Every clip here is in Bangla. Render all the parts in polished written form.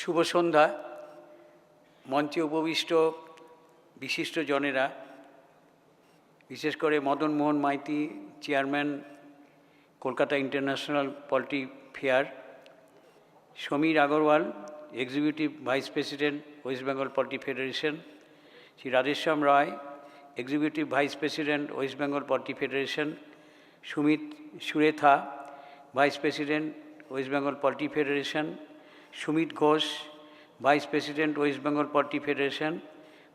শুভ সন্ধ্যা। মঞ্চে উপবিষ্ট বিশিষ্ট জনেরা, বিশেষ করে Madan Mohan Maiti, chairman, Kolkata international poultry fair; Samir Agarwal, executive vice president, West Bengal poultry federation; Shri Radheshyam Roy, executive vice president, West Bengal poultry federation; Sumit Suretha, vice president, West Bengal poultry federation; Sumit Ghosh, vice president, West Bengal poultry federation;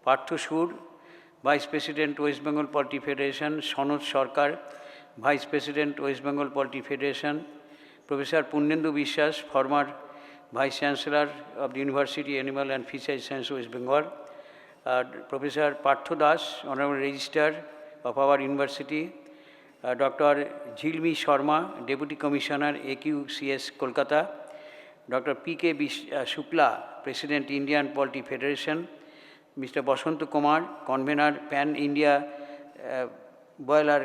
Partha Sur, vice president, West Bengal poultry federation; Sanad Sarkar, vice president, West Bengal poultry federation; professor Purnendu Biswas, former vice chancellor of the university animal and fishery science, West Bengal; professor Partha Das, honourable registrar of our university; doctor Jhilmi Sharma, deputy commissioner, AQCS, Kolkata; doctor PK Shukla, president, Indian poultry federation; mister Basanta Kumar, convener, pan India broiler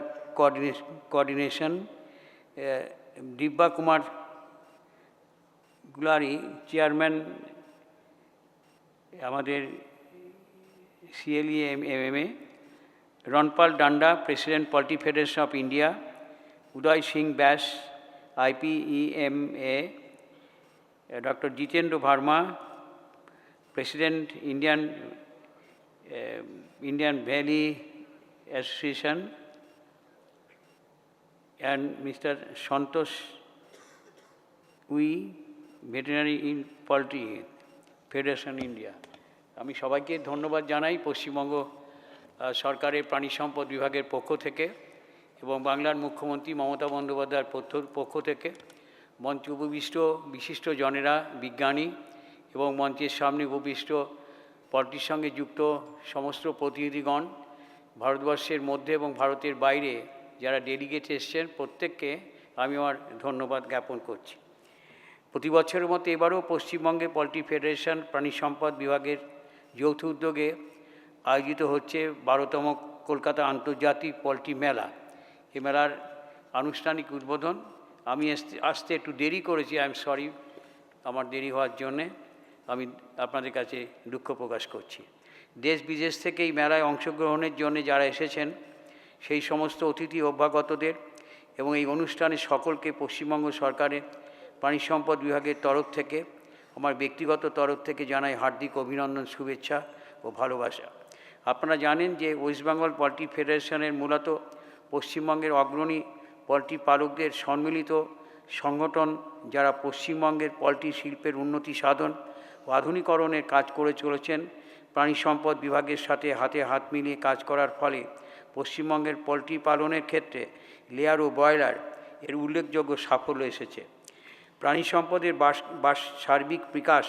coordination; Divya Kumar Gulari, chairman আমাদের CLE-MMA; Ranpal Danda, president, poultry federation of India; Uday Singh Vyas, IPEMA; doctor Jitendra Verma, president, Indian valley association; and Mr. Santosh উই, ভেটেরিনারি পলিটি ফেডারেশন, ইন্ডিয়া। আমি সবাইকে ধন্যবাদ জানাই পশ্চিমবঙ্গ সরকারের প্রাণী সম্পদ বিভাগের পক্ষ থেকে এবং বাংলার মুখ্যমন্ত্রী মমতা বন্দ্যোপাধ্যায়ের পক্ষ থেকে। মঞ্চে উপবিষ্ট বিশিষ্ট জনেরা, বিজ্ঞানী এবং মঞ্চের সামনে উপবিষ্ট পলিটির সঙ্গে যুক্ত সমস্ত প্রতিনিধিগণ, ভারতবর্ষের মধ্যে এবং ভারতের বাইরে যারা ডেলিগেট এসছেন, প্রত্যেককে আমি আমার ধন্যবাদ জ্ঞাপন করছি। প্রতি বছরের মতো এবারও পশ্চিমবঙ্গে পলিটি ফেডারেশন প্রাণী সম্পদ বিভাগের যৌথ উদ্যোগে আয়োজিত হচ্ছে 12তম কলকাতা আন্তর্জাতিক পলিটি মেলা। এ মেলার আনুষ্ঠানিক উদ্বোধন আমি আসতে একটু দেরি করেছি, আই এম সরি আমার দেরি হওয়ার জন্যে। আমি আপনাদের কাছে দুঃখ প্রকাশ করছি। দেশ বিদেশ থেকে এই মেলায় অংশগ্রহণের জন্য যারা এসেছেন, সেই সমস্ত অতিথি অভ্যাগতদের এবং এই অনুষ্ঠানে সকলকে পশ্চিমবঙ্গ সরকারের প্রাণী সম্পদ বিভাগের তরফ থেকে, আমার ব্যক্তিগত তরফ থেকে জানাই হার্দিক অভিনন্দন, শুভেচ্ছা ও ভালোবাসা। আপনারা জানেন যে ওয়েস্ট বেঙ্গল পলিটি ফেডারেশনের মূলত পশ্চিমবঙ্গের অগ্রণী পলিটি পালকদের সম্মিলিত সংগঠন, যারা পশ্চিমবঙ্গের পলিটি শিল্পের উন্নতি সাধন ও আধুনিকরণের কাজ করে চলেছেন। প্রাণী সম্পদ বিভাগের সাথে হাতে হাত মিলিয়ে কাজ করার ফলে পশ্চিমবঙ্গের পোলট্রি পালনের ক্ষেত্রে লেয়ার ও ব্রয়লার এর উল্লেখযোগ্য সাফল্য এসেছে। প্রাণী সম্পদের সার্বিক বিকাশ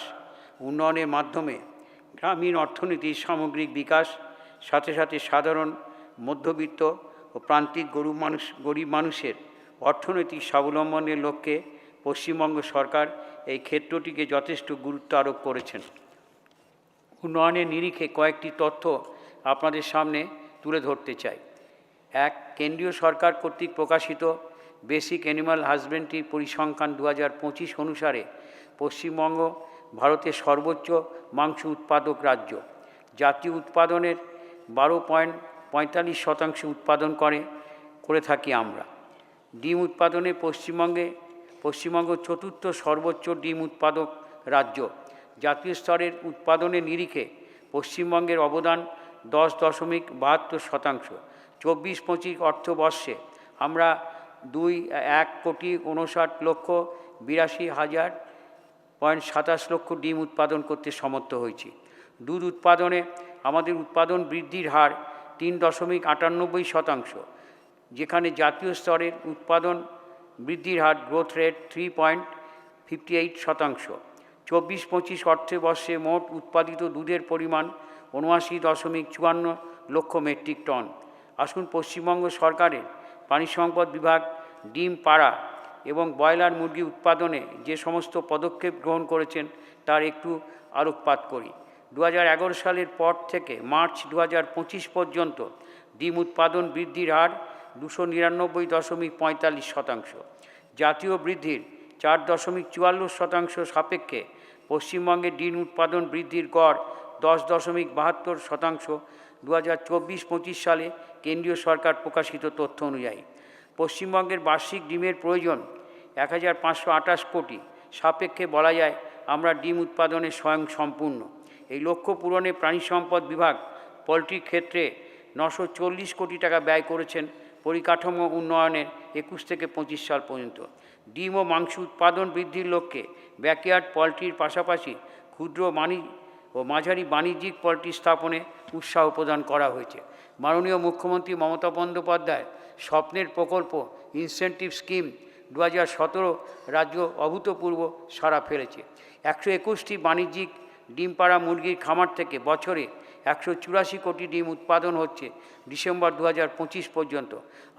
উন্নয়নের মাধ্যমে গ্রামীণ অর্থনীতির সামগ্রিক বিকাশ, সাথে সাথে সাধারণ, মধ্যবিত্ত ও প্রান্তিক গরিব মানুষের অর্থনৈতিক স্বাবলম্বনের লক্ষ্যে পশ্চিমবঙ্গ সরকার এই ক্ষেত্রটিকে যথেষ্ট গুরুত্ব আরোপ করেছেন। উন্নয়নের নিরিখে কয়েকটি তথ্য আপনাদের সামনে তুলে ধরতে চাই। এক, কেন্দ্রীয় সরকার কর্তৃক প্রকাশিত বেসিক অ্যানিমাল হাজবেন্ড্রি পরিসংখ্যান 2025 অনুসারে পশ্চিমবঙ্গ ভারতের সর্বোচ্চ মাংস উৎপাদক রাজ্য। জাতীয় উৎপাদনের 12.45% উৎপাদন করে থাকি আমরা। ডিম উৎপাদনে পশ্চিমবঙ্গ চতুর্থ সর্বোচ্চ ডিম উৎপাদক রাজ্য। জাতীয় স্তরের উৎপাদনের নিরিখে পশ্চিমবঙ্গের অবদান 10.72%। 24-25 অর্থবর্ষে আমরা 1,59,82,027 ডিম উৎপাদন করতে সমর্থ হয়েছি। দুধ উৎপাদনে আমাদের উৎপাদন বৃদ্ধির হার 3.98%, যেখানে জাতীয় স্তরের উৎপাদন বৃদ্ধির হার গ্রোথ রেট 3.58%। 24-25 অর্থবর্ষে মোট উৎপাদিত দুধের পরিমাণ 79.54 লক্ষ মেট্রিক টন। আসুন পশ্চিমবঙ্গ সরকারের প্রাণী সম্পদ বিভাগ ডিম পাড়া এবং ব্রয়লার মুরগি উৎপাদনে যে সমস্ত পদক্ষেপ গ্রহণ করেছেন তার একটু আলোকপাত করি। 2011 সালের পর থেকে মার্চ 2025 পর্যন্ত ডিম উৎপাদন বৃদ্ধির হার 299.45%। জাতীয় বৃদ্ধির 4.44% সাপেক্ষে পশ্চিমবঙ্গের ডিম উৎপাদন বৃদ্ধির গড় 10.72% 2024-25 সালে কেন্দ্রীয় সরকার প্রকাশিত তথ্য অনুযায়ী। পশ্চিমবঙ্গের বার্ষিক ডিমের প্রয়োজন 1528 কোটি, সাপেক্ষে বলা যায় আমরা ডিম উৎপাদনে স্বয়ংসম্পূর্ণ। এই লক্ষ্য পূরণে প্রাণী সম্পদ বিভাগ পোলট্রির ক্ষেত্রে 940 কোটি টাকা ব্যয় করেছেন পরিকাঠামো উন্নয়নের 21 থেকে 25 সাল পর্যন্ত। ডিম ও মাংস উৎপাদন বৃদ্ধির লক্ষ্যে ব্যাকইয়ার্ড পোলট্রির পাশাপাশি ক্ষুদ্র ও মাঝারি বাণিজ্যিক পোলট্রি স্থাপনে উৎসাহ প্রদান করা হয়েছে। মাননীয় মুখ্যমন্ত্রী মমতা বন্দ্যোপাধ্যায় স্বপ্নের প্রকল্প ইনসেন্টিভ স্কিম 2017 রাজ্য অভূতপূর্ব সাড়া ফেলেছে। 121টি বাণিজ্যিক ডিম পাড়া মুরগির খামার থেকে বছরে 184 কোটি ডিম উৎপাদন হচ্ছে ডিসেম্বর 2025 পর্যন্ত।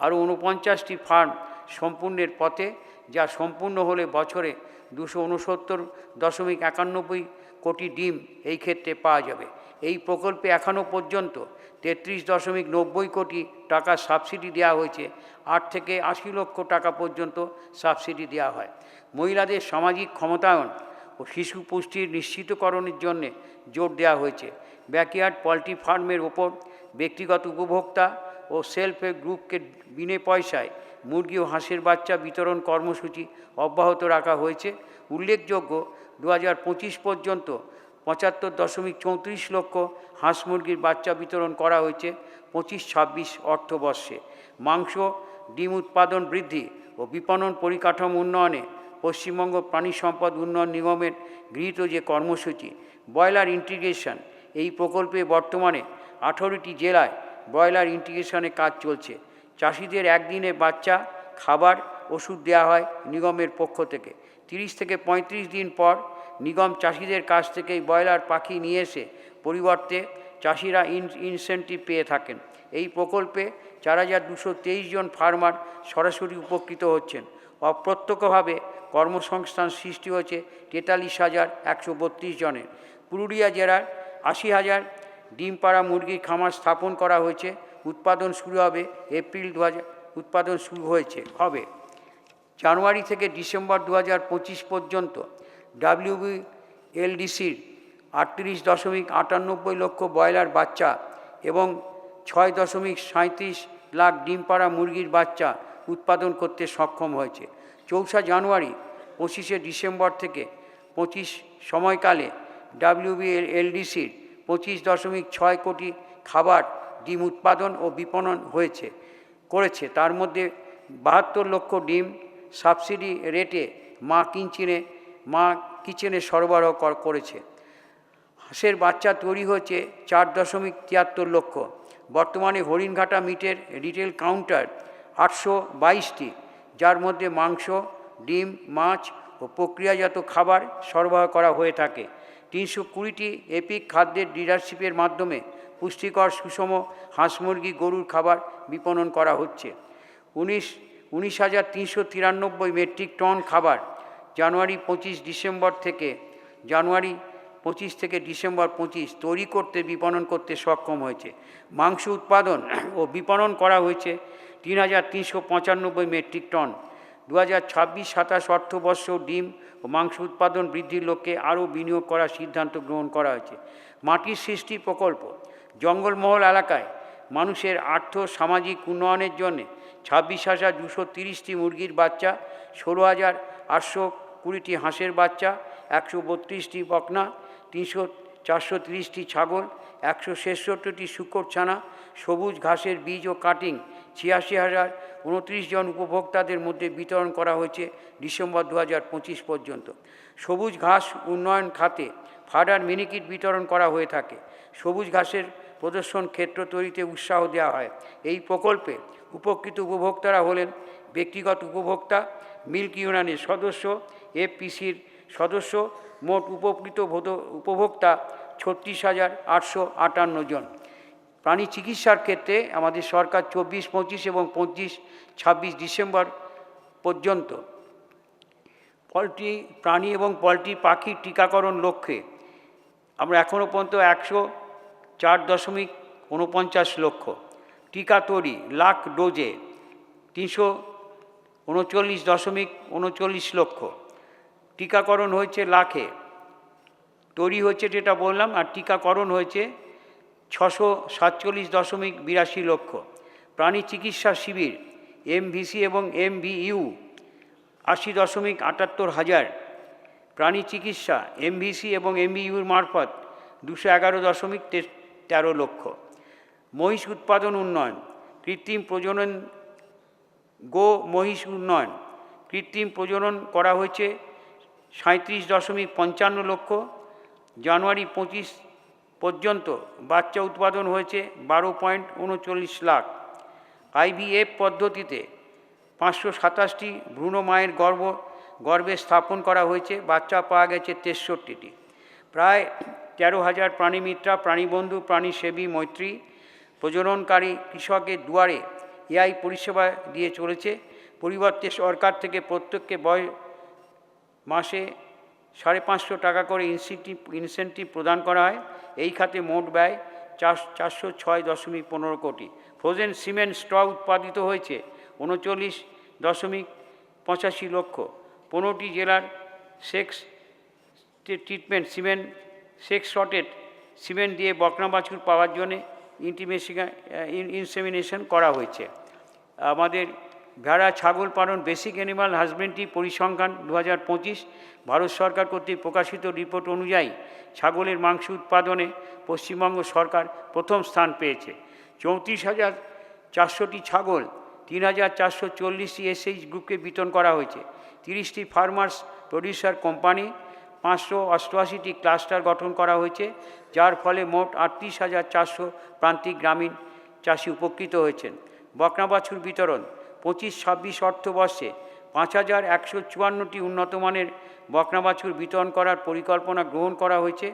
আরও 49টি ফার্ম সম্পূর্ণের পথে, যা সম্পূর্ণ হলে বছরে 269.91 কোটি ডিম এই ক্ষেত্রে পাওয়া যাবে। এই প্রকল্পে এখনও পর্যন্ত 33.90 কোটি টাকা সাবসিডি দেওয়া হয়েছে। 8 থেকে 80 লক্ষ টাকা পর্যন্ত সাবসিডি দেওয়া হয়। মহিলাদের সামাজিক ক্ষমতায়ন ও শিশু পুষ্টির নিশ্চিতকরণের জন্য জোর দেওয়া হয়েছে। ব্যাকইয়ার্ড পোলট্রি ফার্মের ওপর ব্যক্তিগত উপভোক্তা ও সেলফ হেল্প গ্রুপকে বিনে পয়সায় মুরগি ও হাঁসের বাচ্চা বিতরণ কর্মসূচি অব্যাহত রাখা হয়েছে। উল্লেখযোগ্য, 2025 পর্যন্ত 75.34 লক্ষ হাঁস মুরগির বাচ্চা বিতরণ করা হয়েছে 25-26 অর্থবর্ষে। মাংস ডিম উৎপাদন বৃদ্ধি ও বিপণন পরিকাঠামো উন্নয়নে পশ্চিমবঙ্গ প্রাণী সম্পদ উন্নয়ন নিগমের গৃহীত যে কর্মসূচি ব্রয়লার ইন্টিগ্রেশন, এই প্রকল্পে বর্তমানে 18টি জেলায় ব্রয়লার ইন্টিগ্রেশনে কাজ চলছে। চাষিদের একদিনে বাচ্চা, খাবার, ওষুধ দেওয়া হয় নিগমের পক্ষ থেকে। 30 থেকে 35 দিন পর নিগম চাষিদের কাছ থেকেই ব্রয়লার পাখি নিয়ে এসে পরিবর্তে চাষিরা ইনসেন্টিভ পেয়ে থাকেন। এই প্রকল্পে 4223 জন ফার্মার সরাসরি উপকৃত হচ্ছেন। অপ্রত্যক্ষভাবে কর্মসংস্থান সৃষ্টি হয়েছে 43,132 জনের। পুরুলিয়া জেলার 80,000 ডিম পাড়া মুরগির খামার স্থাপন করা হয়েছে। উৎপাদন শুরু হবে এপ্রিল 2000 উৎপাদন শুরু হবে। জানুয়ারি থেকে ডিসেম্বর 2025 পর্যন্ত WBLDCর 38.98 লক্ষ ব্রয়লার বাচ্চা এবং 6.37 লাখ ডিম পাড়া মুরগির বাচ্চা উৎপাদন করতে সক্ষম হয়েছে। 4 জানুয়ারি 25 ডিসেম্বর থেকে 25 সময়কালে WBLDCর 25.6 কোটি খাবার ডিম উৎপাদন ও বিপণন করেছে। তার মধ্যে 72 লক্ষ ডিম সাবসিডি রেটে মা কিচেনে সরবরাহ করেছে। হাঁসের বাচ্চা তৈরি হয়েছে 4.73 লক্ষ। বর্তমানে হরিণঘাটা মিটের রিটেল কাউন্টার 822টি, যার মধ্যে মাংস, ডিম, মাছ ও প্রক্রিয়াজাত খাবার সরবরাহ করা হয়ে থাকে। 320টি এপিক খাদ্যের ডিলারশিপের মাধ্যমে পুষ্টিকর সুষম হাঁস মুরগি গরুর খাবার বিপণন করা হচ্ছে। 19,393 মেট্রিক টন খাবার জানুয়ারি 25 থেকে ডিসেম্বর 25 তৈরি করতে বিপণন করতে সক্ষম হয়েছে। মাংস উৎপাদন ও বিপণন করা হয়েছে 3,395 মেট্রিক টন। 2026-27 অর্থবর্ষ ডিম ও মাংস উৎপাদন বৃদ্ধির লক্ষ্যে আরও বিনিয়োগ করার সিদ্ধান্ত গ্রহণ করা হয়েছে। মাটির সৃষ্টি প্রকল্প জঙ্গলমহল এলাকায় মানুষের সামাজিক উন্নয়নের জন্য 26,230টি মুরগির বাচ্চা, 16,820টি হাঁসের বাচ্চা, 132টি বকনা, 430টি ছাগল, 166টি শূকর ছানা, সবুজ ঘাসের বীজ ও কাটিং 86,029 জন উপভোক্তাদের মধ্যে বিতরণ করা হয়েছে ডিসেম্বর 2025 পর্যন্ত। সবুজ ঘাস উন্নয়ন খাতে ফাডার মিনিকিট বিতরণ করা হয়ে থাকে। সবুজ ঘাসের প্রদর্শন ক্ষেত্র তৈরিতে উৎসাহ দেওয়া হয়। এই প্রকল্পে উপকৃত উপভোক্তারা হলেন ব্যক্তিগত উপভোক্তা, মিল্ক ইউনিয়নের সদস্য, এফপিসির সদস্য। মোট উপকৃত উপভোক্তা 36,858 জন। প্রাণী চিকিৎসার ক্ষেত্রে আমাদের সরকার 24-25 এবং 25-26 ডিসেম্বর পর্যন্ত প্রাণী এবং পোলট্রি পাখির টিকাকরণ লক্ষ্যে আমরা এখনও পর্যন্ত 104.49 লক্ষ টিকা তৈরি, লাখ ডোজে 339.39 লক্ষ টিকাকরণ হয়েছে লাখে। তৈরি হচ্ছে, যেটা বললাম, আর টিকাকরণ হয়েছে 647.82 লক্ষ। প্রাণী চিকিৎসা শিবির এমভিসি এবং এমভিইউ 80.78 হাজার। প্রাণী চিকিৎসা এমভিসি এবং এমভিইউর মারফত 211.13 লক্ষ। মহিষ উৎপাদন উন্নয়ন, কৃত্রিম প্রজনন, গো মহিষ উন্নয়ন, কৃত্রিম প্রজনন করা হয়েছে 37.55 লক্ষ। জানুয়ারি 25 পর্যন্ত বাচ্চা উৎপাদন হয়েছে 12.39 লাখ। আইভিএফ পদ্ধতিতে 527টি ভ্রূণ মায়ের গর্ভে স্থাপন করা হয়েছে, বাচ্চা পাওয়া গেছে 63টি। প্রায় 13,000 প্রাণীমিত্রা, প্রাণীবন্ধু, প্রাণীসেবী মৈত্রী প্রজননকারী কৃষকের দুয়ারে এআই পরিষেবা দিয়ে চলেছে। পরিবর্তে সরকার থেকে প্রত্যেককে মাসে 550 টাকা করে ইনসেন্টিভ প্রদান করা হয়। এই খাতে মোট ব্যয় 406.15 কোটি। ফ্রোজেন সিমেন্ট স্ট্র উৎপাদিত হয়েছে 39.85 লক্ষ। 15টি জেলার sex treatment cement sorted cement দিয়ে বকনা বাছুর পাওয়ার জন্যে ইনসেমিনেশন করা হয়েছে। আমাদের ভেড়া ছাগল পালন বেসিক অ্যানিমাল হাজবেন্ড্রি পরিসংখ্যান 2025 ভারত সরকার কর্তৃক প্রকাশিত রিপোর্ট অনুযায়ী ছাগলের মাংস উৎপাদনে পশ্চিমবঙ্গ সরকার প্রথম স্থান পেয়েছে। 34,400টি ছাগল 3,440টি এসএইচ গ্রুপকে বিতরণ করা হয়েছে। 30টি ফার্মার্স প্রডিউসার কোম্পানি, 588টি ক্লাস্টার গঠন করা হয়েছে, যার ফলে মোট 38,400 প্রান্তিক গ্রামীণ চাষি উপকৃত হয়েছেন। বকনা বাছুর বিতরণ 25-26 অর্থবর্ষে 5,154টি উন্নতমানের বকনা বাছুর বিতরণ করার পরিকল্পনা গ্রহণ করা হয়েছে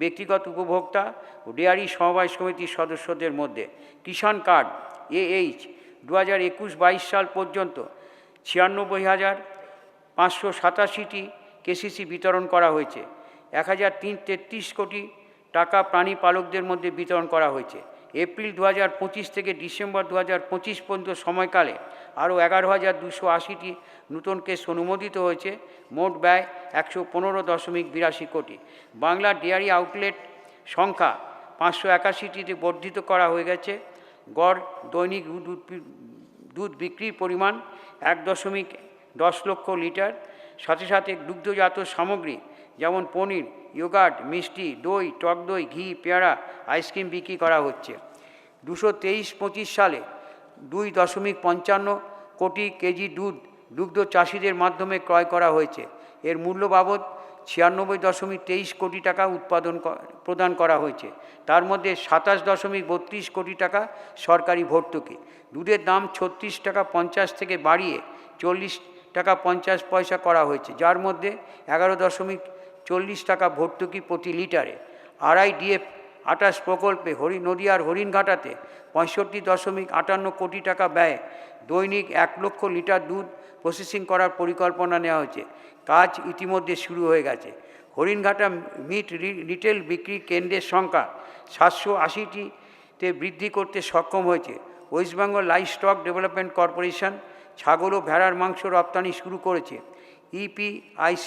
ব্যক্তিগত উপভোক্তা ও ডেয়ারি সমবায় সমিতির সদস্যদের মধ্যে। কিষাণ কার্ড AH 2021-22 সাল পর্যন্ত 96,587টি কেসিসি বিতরণ করা হয়েছে। 1,333 কোটি টাকা প্রাণী পালকদের মধ্যে বিতরণ করা হয়েছে। এপ্রিল 2025 থেকে ডিসেম্বর 2025 পর্যন্ত সময়কালে আরও 11,280টি নতুন কেস অনুমোদিত হয়েছে। মোট ব্যয় 115.82 কোটি। বাংলা ডেয়ারি আউটলেট সংখ্যা 581টিতে বর্ধিত করা হয়ে গেছে। গড় দৈনিক দুধ বিক্রির পরিমাণ 1.10 লক্ষ লিটার। সাথে সাথে দুগ্ধজাত সামগ্রী যেমন পনির, ইয়োগার্ট, মিষ্টি, দই, টক দই, ঘি, পেয়ারা, আইসক্রিম বিক্রি করা হচ্ছে। 2023-25 সালে 2.55 কোটি কেজি দুগ্ধ চাষিদের মাধ্যমে ক্রয় করা হয়েছে। এর মূল্য বাবদ 96.23 কোটি টাকা প্রদান করা হয়েছে। তার মধ্যে 27.32 কোটি টাকা সরকারি ভর্তুকি। দুধের দাম 36 টাকা 50 থেকে বাড়িয়ে 40 টাকা 50 পয়সা করা হয়েছে, যার মধ্যে 11.40 টাকা ভর্তুকি প্রতি লিটারে। RIDF 28 প্রকল্পে নদিয়ার হরিণঘাটাতে 65.58 কোটি টাকা ব্যয়ে দৈনিক 1 লক্ষ লিটার দুধ প্রসেসিং করার পরিকল্পনা নেওয়া হয়েছে। কাজ ইতিমধ্যে শুরু হয়ে গেছে। হরিণঘাটা মিট রিটেল বিক্রি কেন্দ্রের সংখ্যা 780টিতে বৃদ্ধি করতে সক্ষম হয়েছে। West Bengal live stock development corporation ছাগল ও ভেড়ার মাংস রপ্তানি শুরু করেছে। EPIC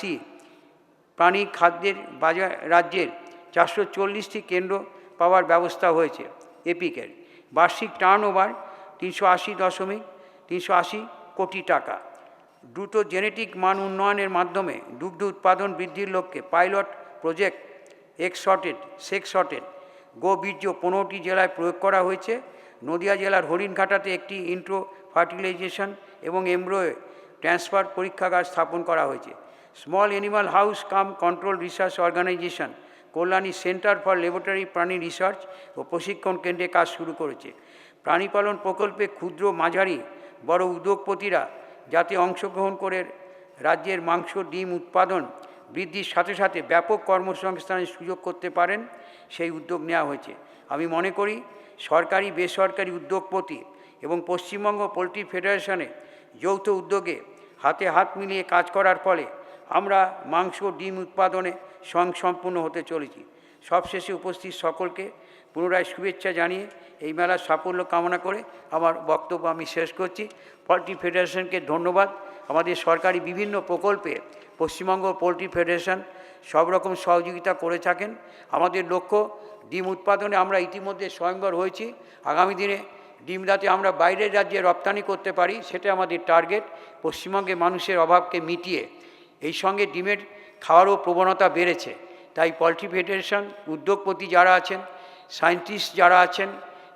প্রাণী খাদ্যের বাজার রাজ্যের 440টি কেন্দ্র পাওয়ার ব্যবস্থা হয়েছে। এপিকের বার্ষিক টার্নওভার 380 কোটি টাকা। দ্রুত জেনেটিক মান উন্নয়নের মাধ্যমে দুগ্ধ উৎপাদন বৃদ্ধির লক্ষ্যে পাইলট প্রজেক্ট সেক্স শর্টেড গো বীর্য 15টি জেলায় প্রয়োগ করা হয়েছে। নদিয়া জেলার হরিণঘাটাতে একটি ইন্ট্রো ফার্টিলাইজেশন এবং এমব্রয়ো ট্রান্সফার পরীক্ষাগার স্থাপন করা হয়েছে। Small animal house cum control research organisation Kalyani centre for laboratory প্রাণী রিসার্চ ও প্রশিক্ষণ কেন্দ্রে কাজ শুরু করেছে। প্রাণী পালন প্রকল্পে ক্ষুদ্র, মাঝারি, বড় উদ্যোগপতিরা যাতে অংশগ্রহণ করে রাজ্যের মাংস, ডিম উৎপাদন বৃদ্ধির সাথে সাথে ব্যাপক কর্মসংস্থানের সুযোগ করতে পারেন, সেই উদ্যোগ নেওয়া হয়েছে। আমি মনে করি সরকারি, বেসরকারি উদ্যোগপতি এবং পশ্চিমবঙ্গ পোলট্রি ফেডারেশনে যৌথ উদ্যোগে হাতে হাত মিলিয়ে কাজ করার ফলে আমরা মাংস, ডিম উৎপাদনে স্বয়ংসম্পূর্ণ হতে চলেছি। সবশেষে উপস্থিত সকলকে পুনরায় শুভেচ্ছা জানিয়ে এই মেলার সাফল্য কামনা করে আমার বক্তব্য আমি শেষ করছি। পোলট্রি ফেডারেশনকে ধন্যবাদ। আমাদের সরকারি বিভিন্ন প্রকল্পে পশ্চিমবঙ্গ পোলট্রি ফেডারেশন সব রকম সহযোগিতা করে থাকেন। আমাদের লক্ষ্য ডিম উৎপাদনে আমরা ইতিমধ্যে স্বয়ংবর হয়েছি, আগামী দিনে ডিম যাতে আমরা বাইরের রাজ্যে রপ্তানি করতে পারি সেটা আমাদের টার্গেট। পশ্চিমবঙ্গে মানুষের অভাবকে মিটিয়ে এই সঙ্গে ডিমের খাওয়ারও প্রবণতা বেড়েছে, তাই পোলট্রি ফেডারেশন উদ্যোগপতি যারা আছেন, সায়েন্টিস্ট যারা আছেন,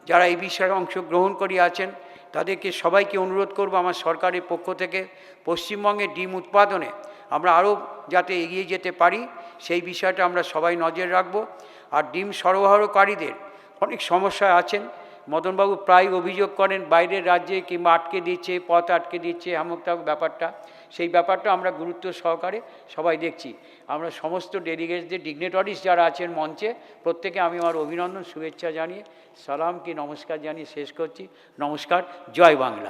যারা এই বিষয়ে অংশগ্রহণকারী আছেন, তাদেরকে সবাইকে অনুরোধ করব আমার সরকারের পক্ষ থেকে পশ্চিমবঙ্গে ডিম উৎপাদনে আমরা আরও যাতে এগিয়ে যেতে পারি সেই বিষয়টা আমরা সবাই নজর রাখব। আর ডিম সরবরাহকারীদের অনেক সমস্যা আছেন, মদনবাবু প্রায় অভিযোগ করেন বাইরের রাজ্যে কিংবা আটকে দিচ্ছে, পথ আটকে দিচ্ছে, এমন ব্যাপারটা, সেই ব্যাপারটা আমরা গুরুত্ব সহকারে সবাই দেখছি। আমরা সমস্ত ডেলিগেটসদের, ডিগনিটরিজ যারা আছেন মঞ্চে, প্রত্যেকে আমি আমার অভিনন্দন শুভেচ্ছা জানিয়ে সালাম কি নমস্কার জানিয়ে শেষ করছি। নমস্কার, জয় বাংলা।